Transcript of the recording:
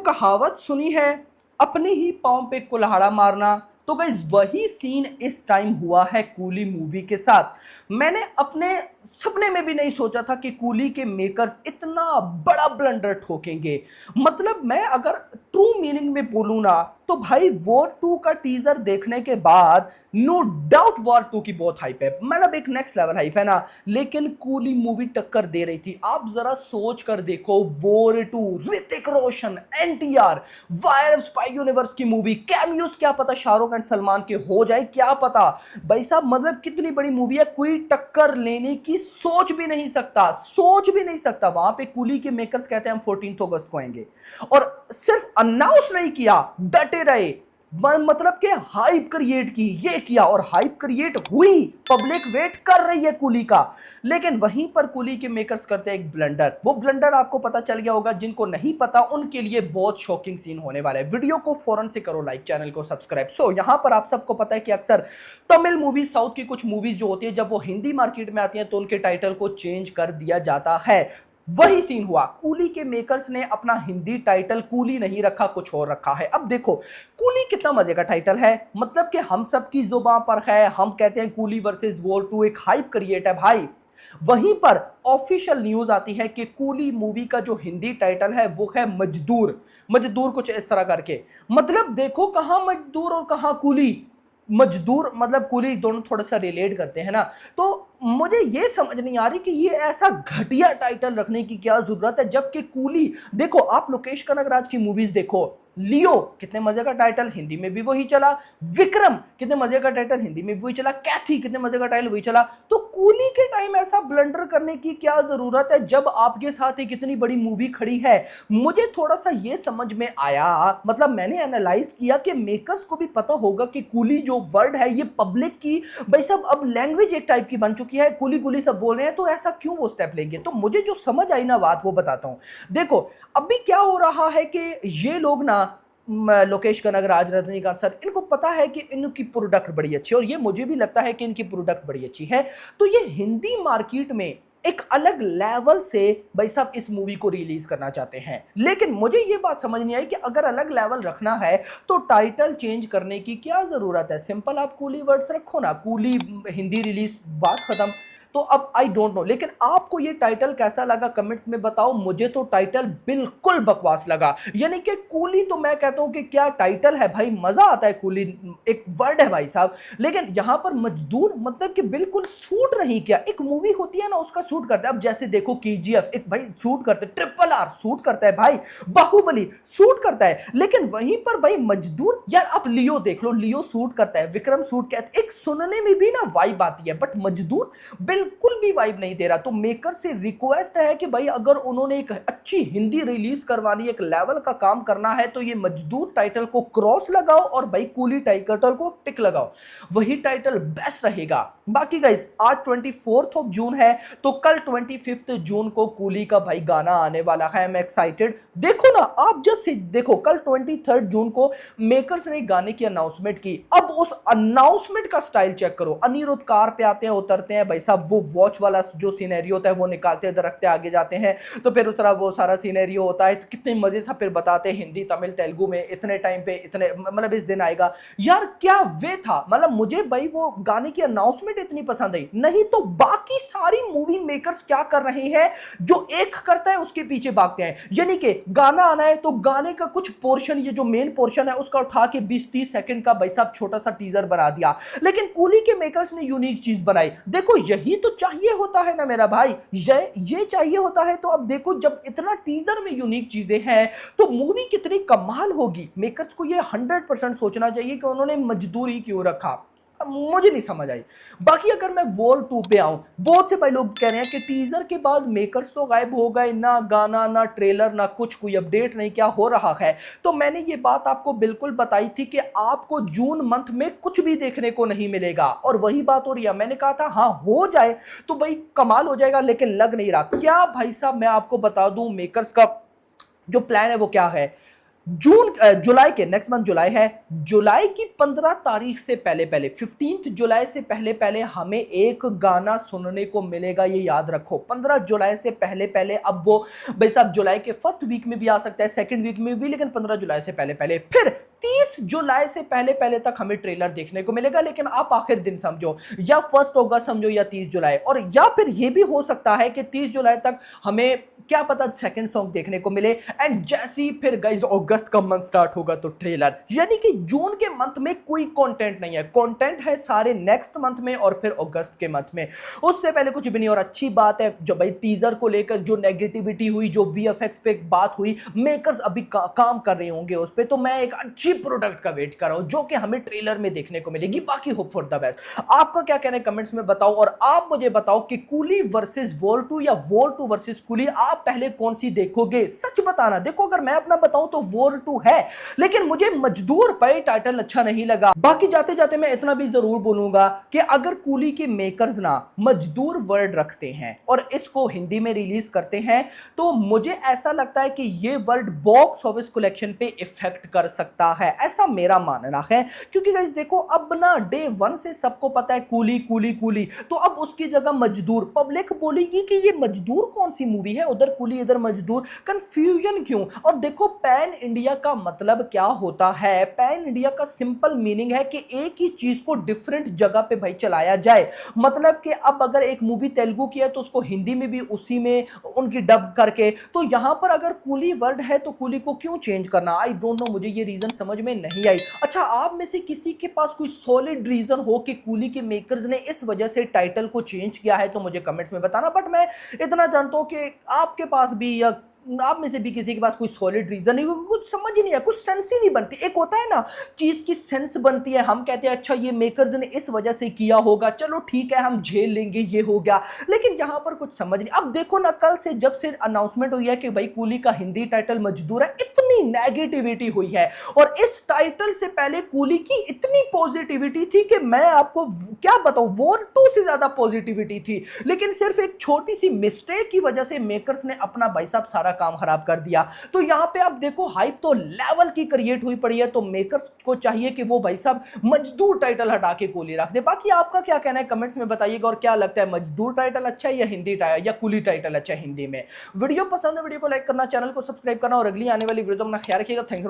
कहावत सुनी है, अपने ही पाँव पे कुल्हाड़ा मारना। तो गाइस वही सीन इस टाइम हुआ है कूली मूवी के साथ। मैंने अपने सपने में भी नहीं सोचा था कि कूली के मेकर्स इतना बड़ा ब्लंडर ठोकेंगे। मतलब मैं अगर ट्रू मीनिंग में बोलूं ना, तो भाई वॉर 2 का टीजर देखने के बाद नो डाउट वॉर 2 की बहुत हाइप है, मतलब एक नेक्स्ट लेवल हाइप है ना। लेकिन कूली मूवी टक्कर दे रही थी। आप जरा सोच कर देखो, war 2, Hrithik Roshan, NTR, wire spy universe की मूवी, कैमियोस क्या पता शाहरुख एंड सलमान के हो जाए, क्या पता। भाई साहब मतलब कितनी बड़ी मूवी है, कोई टक्कर लेने की सोच भी नहीं सकता, सोच भी नहीं सकता। वहां पे कूली के मेकर्स कहते हैं हम 14 अगस्त को आएंगे, और सिर्फ अनाउंस नहीं किया, डटे रहे। मतलब कि हाइप क्रिएट की, ये किया और हाइप क्रिएट हुई, पब्लिक वेट कर रही है कूली का। लेकिन वहीं पर कूली के मेकर्स करते हैं एक ब्लंडर। वो ब्लंडर आपको पता चल गया होगा, जिनको नहीं पता उनके लिए बहुत शॉकिंग सीन होने वाला है। वीडियो को फौरन से करो लाइक, चैनल को सब्सक्राइब। सो यहां पर आप सबको पता है कि अक्सर तमिल मूवीज, साउथ की कुछ मूवीज जो होती है, जब वो हिंदी मार्केट में आती है तो उनके टाइटल को चेंज कर दिया जाता है। वही सीन हुआ, कूली के मेकर्स ने अपना हिंदी टाइटल कूली नहीं रखा, कुछ और रखा है। अब देखो कूली कितना मजे का टाइटल है, मतलब कि हम सब की जुबान पर है। हम कहते हैं कूली वर्सेस वॉर 2 एक हाइप क्रिएट है भाई। वहीं पर ऑफिशियल न्यूज आती है कि कूली मूवी का जो हिंदी टाइटल है वो है मजदूर। मजदूर कुछ इस तरह करके, मतलब देखो कहां मजदूर और कहां कूली। मजदूर मतलब कूली, दोनों थोड़ा सा रिलेट करते हैं ना। तो मुझे ये समझ नहीं आ रही कि ये ऐसा घटिया टाइटल रखने की क्या जरूरत है, जबकि कूली देखो, आप लोकेश कनगराज की मूवीज देखो। लियो कितने मजे का टाइटल, हिंदी में भी वही चला। विक्रम कितने मजे का टाइटल, हिंदी में भी वही चला। कैथी कितने मजे का टाइटल, वही चला। तो कूली के टाइम ऐसा ब्लंडर करने की क्या जरूरत है जब आपके साथ एक इतनी बड़ी मूवी खड़ी है। मुझे थोड़ा सा ये समझ में आया, मतलब मैंने एनालाइज किया कि मेकर्स को भी पता होगा कि कूली जो वर्ड है ये पब्लिक की, भाई सब अब लैंग्वेज एक टाइप की बन चुकी है, कुली कुली सब बोल रहे हैं, तो ऐसा क्यों वो स्टेप लेंगे। तो मुझे जो समझ आई ना बात, वो बताता हूं। देखो अभी क्या हो रहा है कि ये लोग ना, लोकेश कनगराज, रजनीकांत सर, इनको पता है कि इनकी प्रोडक्ट बड़ी अच्छी है, और ये मुझे भी लगता है कि इनकी प्रोडक्ट बड़ी अच्छी है। तो ये हिंदी मार्केट में एक अलग लेवल से भाई साहब इस मूवी को रिलीज करना चाहते हैं। लेकिन मुझे ये बात समझ नहीं आई कि अगर अलग लेवल रखना है तो टाइटल चेंज करने की क्या जरूरत है। सिंपल आप कूली वर्ड्स रखो ना, कूली हिंदी रिलीज, बात खत्म। तो अब आई डोंट नो, लेकिन आपको ये टाइटल कैसा लगा कमेंट्स में बताओ। मुझे तो टाइटल बिल्कुल बकवास लगा। यानी कि कूली तो मैं कहता हूं कि क्या टाइटल है भाई, मजा आता है। कूली एक वर्ड है भाई साहब, लेकिन यहां पर मजदूर मतलब कि बिल्कुल सूट नहीं किया। एक मूवी होती है ना, उसका सूट करता है। अब जैसे देखो केजीएफ, एक भाई सूट करते, ट्रिपल आर सूट करता है भाई, बाहुबली सूट करता है। लेकिन वहीं पर भाई मजदूर, यार आप लियो देख लो, लियो सूट करता है, विक्रम सूट कहते, एक सुनने में भी ना वाइब आती है। बट मजदूर बिल्कुल भी वाइब नहीं दे रहा। तो मेकर से रिक्वेस्ट है कि भाई अगर उन्होंने एक अच्छी हिंदी रिलीज करवानी, एक लेवल का काम करना है, तो ये मजदूर टाइटल को क्रॉस लगाओ और भाई कूली टाइटल को टिक लगाओ, वही टाइटल बेस्ट रहेगा। बाकी गाइस आज 24 जून है, तो कल 25 जून को कूली का भाई गाना आने वाला है। मैं एक्साइटेड। देखो ना आप जस्ट देखो, कल 23 जून को मेकर्स ने गाने की अनाउंसमेंट की। अब उस अनाउंसमेंट का स्टाइल चेक करो। अनिरुद्ध कार पे आते हैं, उतरते हैं, भाई साहब वो वॉच वाला जो सीनेरियो होता है वो निकालते हैं, रखते आगे जाते हैं, तो फिर उस तरह वो सारा सीनेरियो होता है। तो कितने मजे से फिर बताते हैं हिंदी, तमिल, तेलुगु में, इतने टाइम पे इतने, मतलब इस दिन आएगा। यार क्या वे था, मतलब मुझे भाई वो गाने की अनाउंसमेंट इतनी पसंद आई। नहीं तो बाकी सारी मूवी मेकर्स क्या कर रहे हैं, जो एक करता है उसके पीछे भागते हैं। यानी कि गाना आना है तो गाने का कुछ पोर्शन, ये जो मेन पोर्शन है उसका उठा के 20-30 सेकंड का भाई साहब छोटा सा टीजर बना दिया। लेकिन कूली के मेकर्स ने यूनिक चीज बनाई। देखो यही तो चाहिए होता है ना मेरा भाई, ये चाहिए होता है। तो अब देखो जब इतना टीजर में यूनिक चीजें हैं तो मूवी कितनी कमाल होगी। मेकर्स को ये 100% सोचना चाहिए कि उन्होंने मजदूरी क्यों रखा। मुझे नहीं समझ आई। बाकी अगर मैं वॉर 2 पे आऊं, बहुत से भाई लोग कह रहे हैं कि टीजर के बाद मेकर्स तो गायब हो गए, ना गाना ना ट्रेलर ना कुछ, कोई अपडेट नहीं, क्या हो रहा है। तो मैंने ये बात आपको बिल्कुल बताई थी कि आपको जून मंथ में कुछ भी देखने को नहीं मिलेगा, और वही बात हो रही है। मैंने कहा था हाँ हो जाए तो भाई कमाल हो जाएगा, लेकिन लग नहीं रहा। क्या भाई साहब मैं आपको बता दूं मेकर्स का जो प्लान है वो क्या है। जुलाई के नेक्स्ट मंथ जुलाई है, जुलाई की 15 तारीख से पहले पहले 15 जुलाई से पहले पहले हमें एक गाना सुनने को मिलेगा, ये याद रखो। 15 जुलाई से पहले पहले, अब वो भाई साहब जुलाई के फर्स्ट वीक में भी आ सकता है, सेकंड वीक में भी, लेकिन 15 जुलाई से पहले पहले। फिर 30 जुलाई से पहले पहले तक हमें ट्रेलर देखने को मिलेगा, लेकिन आप आखिर दिन समझो, या 1 अगस्त समझो या 30 जुलाई, और या फिर यह भी हो सकता है कि 30 जुलाई तक हमें क्या पता सेकंड सॉन्ग देखने को मिले। एंड जैसे ही फिर गाइस अगस्त का मंथ स्टार्ट होगा तो ट्रेलर, यानी कि जून के मंथ में कोई कंटेंट नहीं है, कंटेंट है सारे नेक्स्ट मंथ में और फिर अगस्त के मंथ में, उससे पहले कुछ भी नहीं। और अच्छी बात है जो भाई टीजर को लेकर जो नेगेटिविटी हुई, जो वीएफएक्स पे बात हुई, मेकर्स अभी काम कर रहे होंगे उस पे, तो मैं एक अच्छी प्रोडक्ट का वेट कर रहा हूं जो कि हमें ट्रेलर में देखने को मिलेगी। बाकी होप फॉर द बेस्ट। आपका क्या कहना है कमेंट्स में बताओ, और आप मुझे बताओ कि कूली वर्सेस वॉर 2 या वॉर 2 वर्सेस कूली, आप पहले कौन सी देखोगे? सच बताना। देखो अगर मैं अपना बताऊं तो वॉर 2 है, लेकिन मुझे मजदूर पे टाइटल अच्छा नहीं लगा। बाकी जाते जाते मैं इतना भी जरूर बोलूंगा कि अगर कूली के मेकर्स ना मजदूर वर्ड रखते हैं और इसको हिंदी में रिलीज करते हैं, तो मुझे ऐसा लगता है कि यह वर्ड बॉक्स ऑफिस कलेक्शन पे इफेक्ट कर सकता है, ऐसा मेरा मानना है। क्योंकि गाइस देखो, अब ना डे 1 से सबको पता है कूली कूली कूली, तो अब उसकी जगह मजदूर, पब्लिक बोलेगी कि ये मजदूर कौन सी मूवी है, उधर कूली इधर मजदूर, कंफ्यूजन क्यों? और देखो पैन इंडिया का मतलब क्या होता है? पैन इंडिया का सिंपल मीनिंग है कि एक ही चीज को डिफरेंट जगह पे भाई चलाया जाए। मतलब कि अब अगर एक मूवी तेलुगु की है तो उसको हिंदी में भी उसी में उनकी डब करके, तो यहां पर अगर कूली वर्ड है तो कूली को क्यों चेंज करना? आई डोंट नो, मुझे ये रीजन समझ में नहीं आई। अच्छा, आप में से किसी के पास कोई सॉलिड रीजन हो कि कूली के मेकर्स ने इस वजह से टाइटल को चेंज किया है तो मुझे कमेंट्स में बताना। बट मैं इतना जानता हूं कि आपके पास भी या आप में से भी किसी के पास कोई सॉलिड रीजन नहीं, कुछ समझ ही नहीं है, कुछ सेंस ही नहीं बनती। एक होता है ना चीज की सेंस बनती है, हम कहते हैं अच्छा ये मेकर्स ने इस वजह से किया होगा, चलो ठीक है हम झेल लेंगे, ये हो गया। लेकिन यहां पर कुछ समझ नहीं। अब देखो ना, कल से जब से अनाउंसमेंट हुई है कि भाई कूली का हिंदी टाइटल मजदूर है, इतनी नेगेटिविटी हुई है, और इस टाइटल से पहले कूली की इतनी पॉजिटिविटी थी कि मैं आपको क्या बताऊं, वॉर 2 से ज्यादा पॉजिटिविटी थी। लेकिन सिर्फ एक छोटी सी मिस्टेक की वजह से मेकर्स ने अपना भाई साहब सारा काम खराब कर दिया। तो यहां पे आप देखो हाइप तो लेवल की क्रिएट हुई पड़ी है, तो मेकर्स को चाहिए कि वो भाई साहब मजदूर टाइटल हटा के कूली रख दे। बाकी आपका क्या कहना है कमेंट्स में बताइएगा, और क्या लगता है मजदूर टाइटल अच्छा है या हिंदी टाइटल या कूली टाइटल अच्छा है हिंदी में? वीडियो पसंद है वीडियो को लाइक करना, चैनल को सब्सक्राइब करना, और अगली आने वाली वीडियो में अपना ख्याल रखिएगा। Thank you.